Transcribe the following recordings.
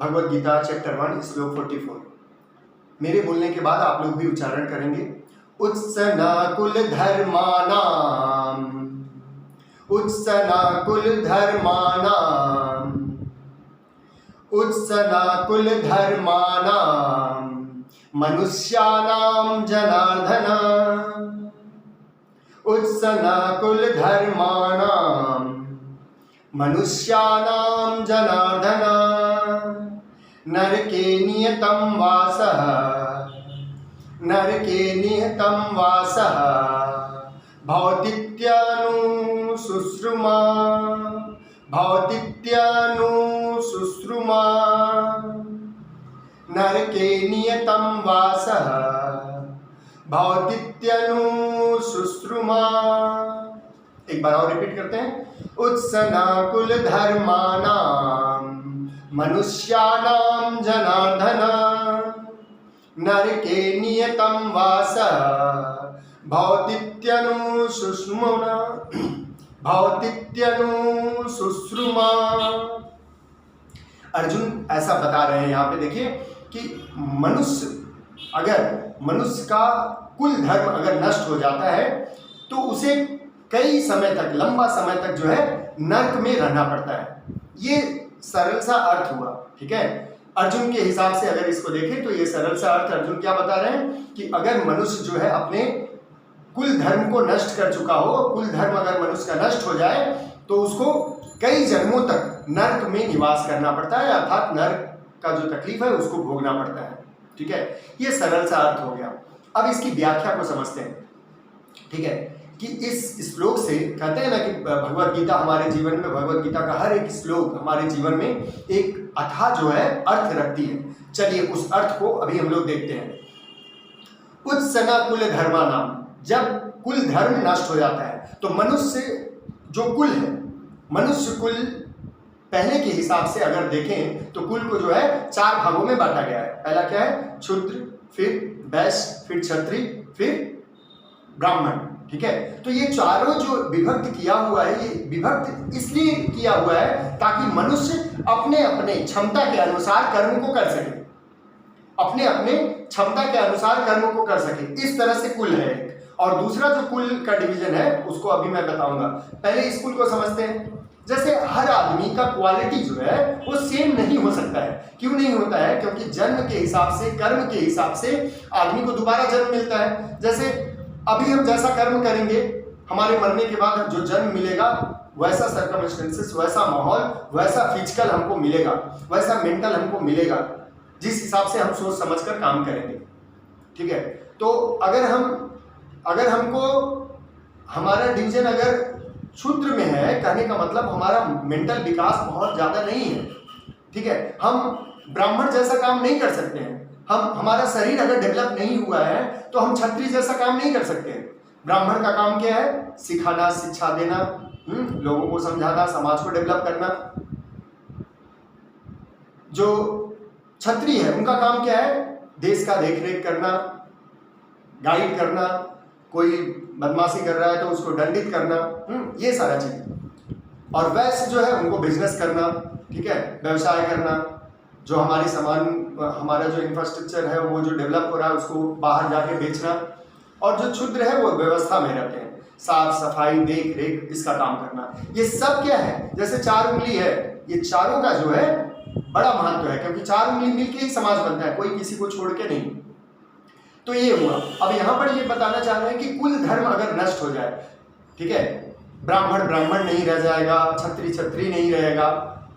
Bhagavad Gita chapter 1 श्लोक 44। मेरे बोलने के बाद आप लोग भी उच्चारण करेंगे। उत्सनाकुल धर्मानाम, उत्सनाकुल धर्मानाम, उत्सनाकुल धर्मानाम मनुष्याणां जनार्दन, उत्सनाकुल धर्माणां मनुष्याणां जनार्दन, नरके नियतं वासः, नरके नियतं वासः भवतीत्यनुशुश्रुमा, भवतीत्यनुशुश्रुमा, नरके नियतं वासः भवतीत्यनुशुश्रुमा। एक बार और रिपीट करते हैं। उत्सनाकुल धर्मानां मनुष्याणां जनार्दन, नरके नियतं वासः भवतीत्यनुशुश्रुमा, भवतीत्यनुशुश्रुमा। अर्जुन ऐसा बता रहे हैं यहाँ पे, देखिए कि मनुष्य का कुल धर्म अगर नष्ट हो जाता है तो उसे कई समय तक, लंबा समय तक जो है नरक में रहना पड़ता है। ये सरल सा अर्थ हुआ, ठीक है। अर्जुन के हिसाब से अगर इसको देखें तो ये सरल सा अर्थ अर्जुन क्या बता रहे हैं कि अगर मनुष्य जो है अपने कुल धर्म को नष्ट कर चुका हो, कुल धर्म अगर मनुष्य का नष्ट हो जाए तो उसको कई जन्मों तक नरक में निवास करना पड़ता है, अर्थात नरक का जो तकलीफ है उसको भोगना पड़ता है, ठीक है। ये सरल सा अर्थ हो गया। अब इसकी व्याख्या को समझते हैं, ठीक है, कि इस श्लोक से कहते हैं ना कि भगवद गीता हमारे जीवन में, भगवद गीता का हर एक श्लोक हमारे जीवन में एक अथाह जो है अर्थ रखती है। चलिए उस अर्थ को अभी हम लोग देखते हैं। उत्सनाकुल धर्मानाम, जब कुल धर्म नष्ट हो जाता है तो मनुष्य जो कुल है, मनुष्य कुल पहले के हिसाब से अगर देखें तो कुल को जो है 4 भागों में बांटा गया है। पहला क्या है? शूद्र, फिर वैश्य, फिर क्षत्रिय, फिर ब्राह्मण, ठीक है। तो ये चारों जो विभक्त किया हुआ है, ये विभक्त इसलिए किया हुआ है ताकि मनुष्य अपने अपने क्षमता के अनुसार कर्म को कर सके, अपने अपने क्षमता के अनुसार कर्म को कर सके। इस तरह से कुल है। और दूसरा जो कुल का डिवीजन है उसको अभी मैं बताऊंगा। पहले इस कुल को समझते हैं। जैसे हर आदमी का क्वालिटी जो है वो सेम नहीं हो सकता है। क्यों नहीं होता है? क्योंकि जन्म के हिसाब से, कर्म के हिसाब से आदमी को दोबारा जन्म मिलता है। जैसे अभी हम जैसा कर्म करेंगे, हमारे मरने के बाद जो जन्म मिलेगा वैसा सर्कमस्टेंसेस, वैसा माहौल, वैसा फिजिकल हमको मिलेगा, वैसा मेंटल हमको मिलेगा, जिस हिसाब से हम सोच समझकर काम करेंगे, ठीक है। तो अगर हमको हमारा डिवीजन अगर शूद्र में है, कहने का मतलब हमारा मेंटल विकास बहुत ज़्यादा नहीं है, ठीक है। हम ब्राह्मण जैसा काम नहीं कर सकते हैं। हमारा शरीर अगर डेवलप नहीं हुआ है तो हम क्षत्रिय जैसा काम नहीं कर सकते हैं। ब्राह्मण का काम क्या है? सिखाना, शिक्षा देना, लोगों को समझाना, समाज को डेवलप करना। जो क्षत्रिय है उनका काम क्या है? देश का देखरेख करना, गाइड करना, कोई बदमाशी कर रहा है तो उसको दंडित करना, ये सारा चीज। और वैश्य जो है उनको बिजनेस करना, ठीक है, व्यवसाय करना, जो हमारी सामान, हमारा जो इंफ्रास्ट्रक्चर है वो जो डेवलप हो रहा है उसको बाहर जाके बेचना। और जो क्षुद्र है वो व्यवस्था में रहते हैं, साफ सफाई, देख रेख, इसका काम करना। ये सब क्या है? जैसे 4 उंगली है, ये चारों का जो है बड़ा महत्व है, क्योंकि 4 उंगली मिलके ही समाज बनता है, कोई किसी को छोड़ के नहीं। तो ये हुआ। अब यहाँ पर ये बताना चाह रहे हैं कि कुल धर्म अगर नष्ट हो जाए, ठीक है, ब्राह्मण ब्राह्मण नहीं रह जाएगा, क्षत्रिय क्षत्रिय नहीं रहेगा,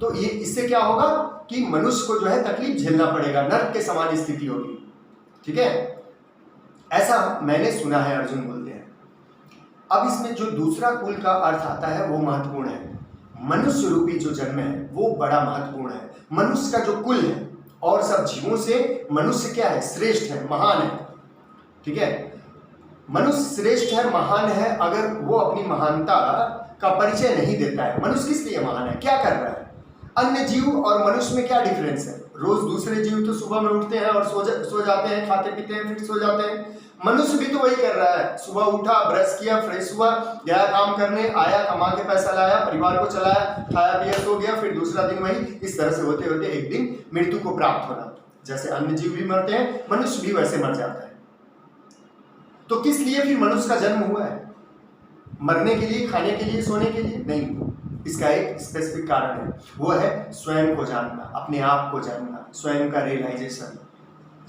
तो ये इससे क्या होगा कि मनुष्य को जो है तकलीफ झेलना पड़ेगा, नरक के समान स्थिति होगी, ठीक है। ऐसा मैंने सुना है, अर्जुन बोलते हैं। अब इसमें जो दूसरा कुल का अर्थ आता है वो महत्वपूर्ण है। मनुष्य रूपी जो जन्म है वो बड़ा महत्वपूर्ण है। मनुष्य का जो कुल है और सब जीवों से मनुष्य क्या है? श्रेष्ठ है, महान है, ठीक है। मनुष्य श्रेष्ठ है, महान है। अगर वो अपनी महानता का परिचय नहीं देता है, मनुष्य किस लिए महान है, क्या कर रहा है? अन्य जीव और मनुष्य में क्या डिफरेंस है? रोज दूसरे जीव तो सुबह में उठते हैं और सो जाते हैं, खाते पीते हैं, फिर सो जाते हैं। मनुष्य भी तो वही कर रहा है, सुबह उठा, ब्रश किया, फ्रेश हुआ, गया काम करने, आया, कमा के पैसा लाया, परिवार को चलाया, खाया पिया, सो गया, फिर दूसरा दिन वही। इस तरह से होते होते एक दिन मृत्यु को प्राप्त होना। जैसे अन्य जीव भी मरते हैं, मनुष्य भी वैसे मर जाता है। तो किस लिए फिर मनुष्य का जन्म हुआ है? मरने के लिए, खाने के लिए, सोने के लिए? नहीं, इसका एक स्पेसिफिक कारण है, वो है स्वयं को जानना, अपने आप को जानना, स्वयं का रियलाइजेशन,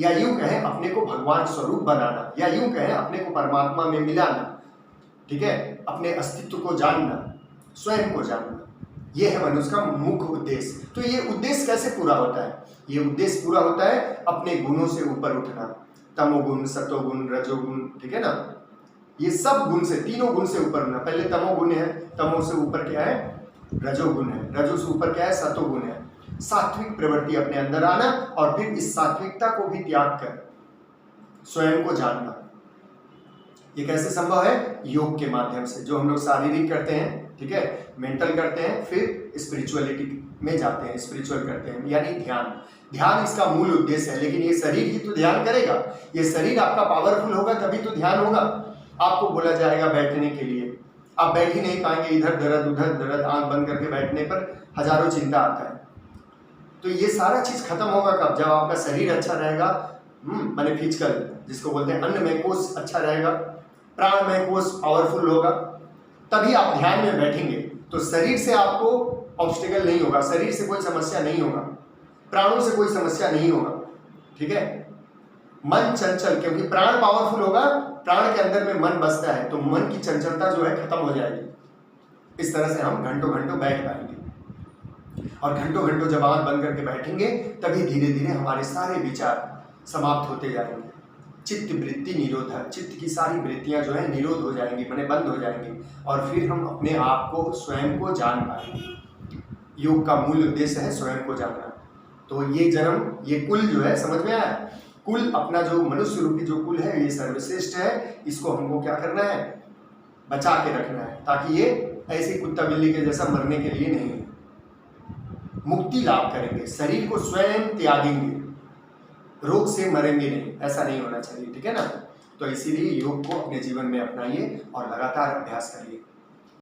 या यूं कहें अपने को भगवान स्वरूप बनाना, या यूं कहें अपने को परमात्मा में मिलाना। ठीक है, अपने अस्तित्व को जानना, स्वयं को जानना, ये है मनुष्य का मुख्य उद्देश्य। तो ये उद्देश्य कैसे पूरा होता है? ये उद्देश्य पूरा होता है अपने गुणों से ऊपर उठना, तमोगुण, सतोगुण, रजोगुण, ठीक है ना, ये सब गुण से, तीनों गुण से ऊपर उठना। पहले तमोगुण है, तमो से ऊपर क्या है? रजोगुण है, रजो से ऊपर क्या है? सतोगुण है। सात्विक प्रवृत्ति अपने अंदर आना, और फिर इस सात्विकता को भी त्याग कर स्वयं को जानना। ये कैसे संभव है? योग के माध्यम से, जो हम लोग शारीरिक करते हैं, ठीक है, मेंटल करते हैं, फिर स्पिरिचुअलिटी में जाते हैं, स्पिरिचुअल करते हैं, यानी ध्यान। ध्यान इसका मूल उद्देश्य है, लेकिन ये शरीर ही तो ध्यान करेगा। ये शरीर आपका पावरफुल होगा तभी तो ध्यान होगा। आपको बोला जाएगा बैठने के लिए, आप बैठ ही नहीं पाएंगे, इधर दर्द उधर दर्द, आंख बंद करके बैठने पर हजारों चिंता आता है। तो ये सारा चीज खत्म होगा कब? जब आपका शरीर अच्छा रहेगा, माने फिजिकल, जिसको बोलते हैं अन्नमय कोश अच्छा रहेगा, प्राणमय कोश पावरफुल होगा, तभी आप ध्यान में बैठेंगे। तो शरीर से आपको ऑब्स्टिकल नहीं होगा, शरीर से कोई समस्या नहीं होगा, प्राणों से कोई समस्या नहीं होगा, ठीक है। मन चंचल, क्योंकि प्राण पावरफुल होगा, प्राण के अंदर में मन बसता है, तो मन की चंचलता जो है खत्म हो जाएगी। इस तरह से हम घंटों घंटों बैठ पाएंगे, और घंटों घंटों जब आंख बंद करके बैठेंगे, तभी धीरे धीरे हमारे सारे विचार समाप्त होते जाएंगे। चित्त वृत्ति निरोध, चित्त की सारी वृत्तियां जो है निरोध हो जाएंगी, माने बंद हो जाएंगी, और फिर हम अपने आप को, स्वयं को जान पाएंगे। योग का मूल उद्देश्य है स्वयं को जानना। तो ये जन्म, ये कुल जो है, समझ में आया? कुल, अपना जो मनुष्य रूपी जो कुल है, ये सर्वश्रेष्ठ है। इसको हमको क्या करना है? बचा के रखना है, ताकि ये ऐसी कुत्ता बिल्ली के जैसा मरने के लिए नहीं है। मुक्ति लाभ करेंगे, शरीर को स्वयं त्यागेंगे, रोग से मरेंगे नहीं, ऐसा नहीं होना चाहिए, ठीक है ना। तो इसीलिए योग को अपने जीवन में अपनाइए और लगातार अभ्यास करिए।